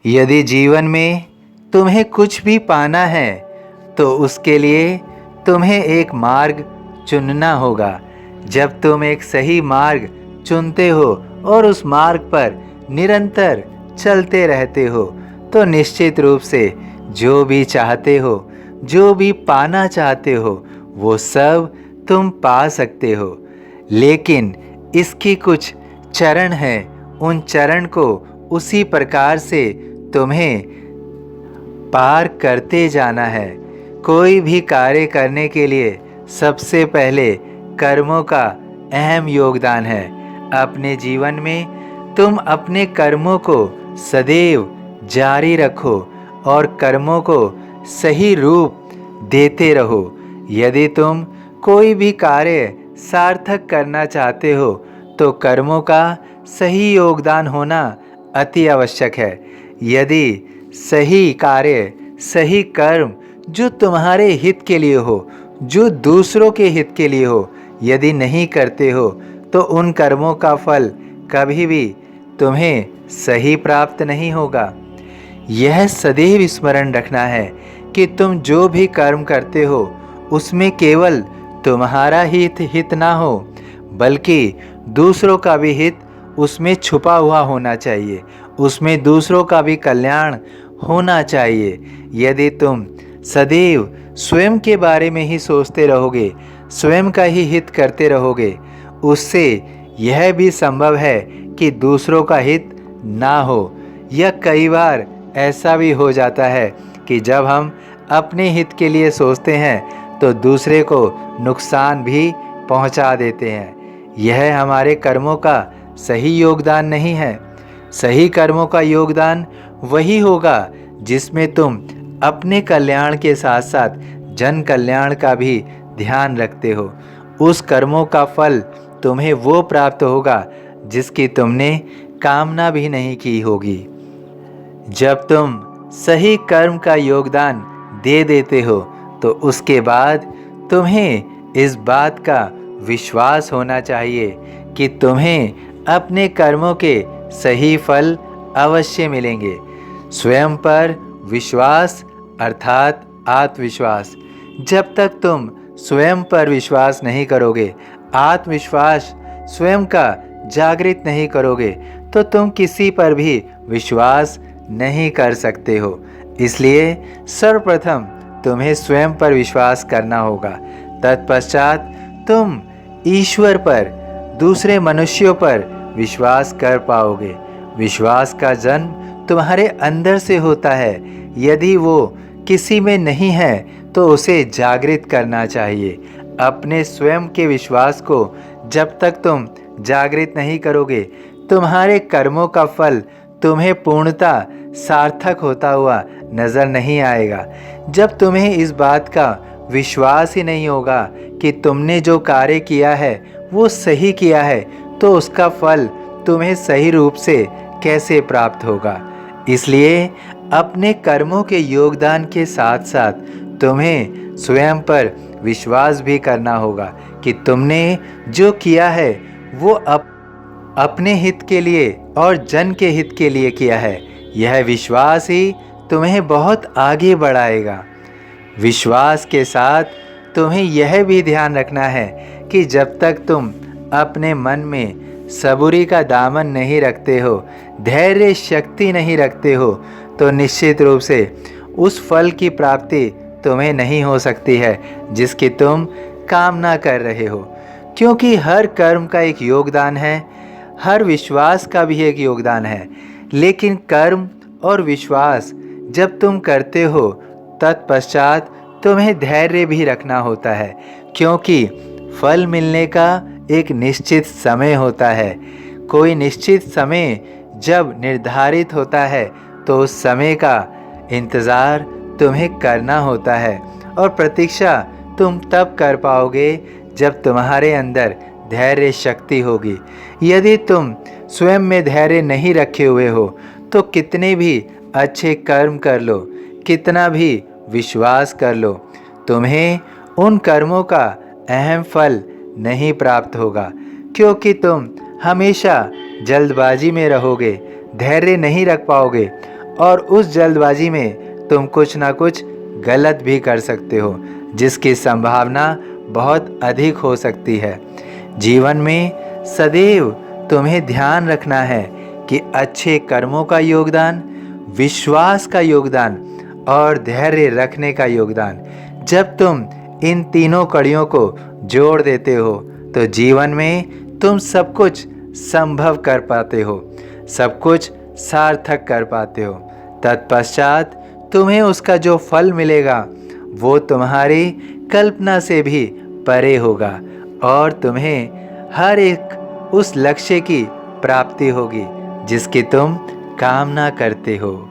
यदि जीवन में तुम्हें कुछ भी पाना है तो उसके लिए तुम्हें एक मार्ग चुनना होगा। जब तुम एक सही मार्ग चुनते हो और उस मार्ग पर निरंतर चलते रहते हो तो निश्चित रूप से जो भी चाहते हो, जो भी पाना चाहते हो, वो सब तुम पा सकते हो। लेकिन इसकी कुछ चरण हैं, उन चरण को उसी प्रकार से तुम्हें पार करते जाना है। कोई भी कार्य करने के लिए सबसे पहले कर्मों का अहम योगदान है। अपने जीवन में तुम अपने कर्मों को सदैव जारी रखो और कर्मों को सही रूप देते रहो। यदि तुम कोई भी कार्य सार्थक करना चाहते हो तो कर्मों का सही योगदान होना अति आवश्यक है। यदि सही कार्य, सही कर्म जो तुम्हारे हित के लिए हो, जो दूसरों के हित के लिए हो, यदि नहीं करते हो तो उन कर्मों का फल कभी भी तुम्हें सही प्राप्त नहीं होगा। यह सदैव स्मरण रखना है कि तुम जो भी कर्म करते हो उसमें केवल तुम्हारा हित ना हो, बल्कि दूसरों का भी हित उसमें छुपा हुआ होना चाहिए, उसमें दूसरों का भी कल्याण होना चाहिए। यदि तुम सदैव स्वयं के बारे में ही सोचते रहोगे, स्वयं का ही हित करते रहोगे, उससे यह भी संभव है कि दूसरों का हित ना हो। या कई बार ऐसा भी हो जाता है कि जब हम अपने हित के लिए सोचते हैं तो दूसरे को नुकसान भी पहुंचा देते हैं। यह हमारे कर्मों का सही योगदान नहीं है। सही कर्मों का योगदान वही होगा जिसमें तुम अपने कल्याण के साथ साथ जन कल्याण का भी ध्यान रखते हो। उस कर्मों का फल तुम्हें वो प्राप्त होगा जिसकी तुमने कामना भी नहीं की होगी। जब तुम सही कर्म का योगदान दे देते हो तो उसके बाद तुम्हें इस बात का विश्वास होना चाहिए कि तुम्हें अपने कर्मों के सही फल अवश्य मिलेंगे। स्वयं पर विश्वास अर्थात आत्मविश्वास। जब तक तुम स्वयं पर विश्वास नहीं करोगे, आत्मविश्वास स्वयं का जागृत नहीं करोगे तो तुम किसी पर भी विश्वास नहीं कर सकते हो। इसलिए सर्वप्रथम तुम्हें स्वयं पर विश्वास करना होगा। तत्पश्चात तुम ईश्वर पर, दूसरे मनुष्यों पर विश्वास कर पाओगे। विश्वास का जन्म तुम्हारे अंदर से होता है। यदि वो किसी में नहीं है तो उसे जागृत करना चाहिए। अपने स्वयं के विश्वास को जब तक तुम जागृत नहीं करोगे, तुम्हारे कर्मों का फल तुम्हें पूर्णतः सार्थक होता हुआ नजर नहीं आएगा। जब तुम्हें इस बात का विश्वास ही नहीं होगा कि तुमने जो कार्य किया है वो सही किया है तो उसका फल तुम्हें सही रूप से कैसे प्राप्त होगा। इसलिए अपने कर्मों के योगदान के साथ साथ तुम्हें स्वयं पर विश्वास भी करना होगा कि तुमने जो किया है वो अपने हित के लिए और जन के हित के लिए किया है। यह विश्वास ही तुम्हें बहुत आगे बढ़ाएगा। विश्वास के साथ तुम्हें यह भी ध्यान रखना है कि जब तक तुम अपने मन में सबूरी का दामन नहीं रखते हो, धैर्य शक्ति नहीं रखते हो, तो निश्चित रूप से उस फल की प्राप्ति तुम्हें नहीं हो सकती है जिसकी तुम कामना कर रहे हो। क्योंकि हर कर्म का एक योगदान है, हर विश्वास का भी एक योगदान है। लेकिन कर्म और विश्वास जब तुम करते हो तत्पश्चात तुम्हें धैर्य भी रखना होता है, क्योंकि फल मिलने का एक निश्चित समय होता है। कोई निश्चित समय जब निर्धारित होता है तो उस समय का इंतज़ार तुम्हें करना होता है और प्रतीक्षा तुम तब कर पाओगे जब तुम्हारे अंदर धैर्य शक्ति होगी। यदि तुम स्वयं में धैर्य नहीं रखे हुए हो तो कितने भी अच्छे कर्म कर लो, कितना भी विश्वास कर लो, तुम्हें उन कर्मों का अहम फल नहीं प्राप्त होगा, क्योंकि तुम हमेशा जल्दबाजी में रहोगे, धैर्य नहीं रख पाओगे और उस जल्दबाजी में तुम कुछ ना कुछ गलत भी कर सकते हो, जिसकी संभावना बहुत अधिक हो सकती है। जीवन में सदैव तुम्हें ध्यान रखना है कि अच्छे कर्मों का योगदान, विश्वास का योगदान और धैर्य रखने का योगदान, जब तुम इन तीनों कड़ियों को जोड़ देते हो तो जीवन में तुम सब कुछ संभव कर पाते हो, सब कुछ सार्थक कर पाते हो। तत्पश्चात तुम्हें उसका जो फल मिलेगा वो तुम्हारी कल्पना से भी परे होगा और तुम्हें हर एक उस लक्ष्य की प्राप्ति होगी जिसकी तुम कामना करते हो।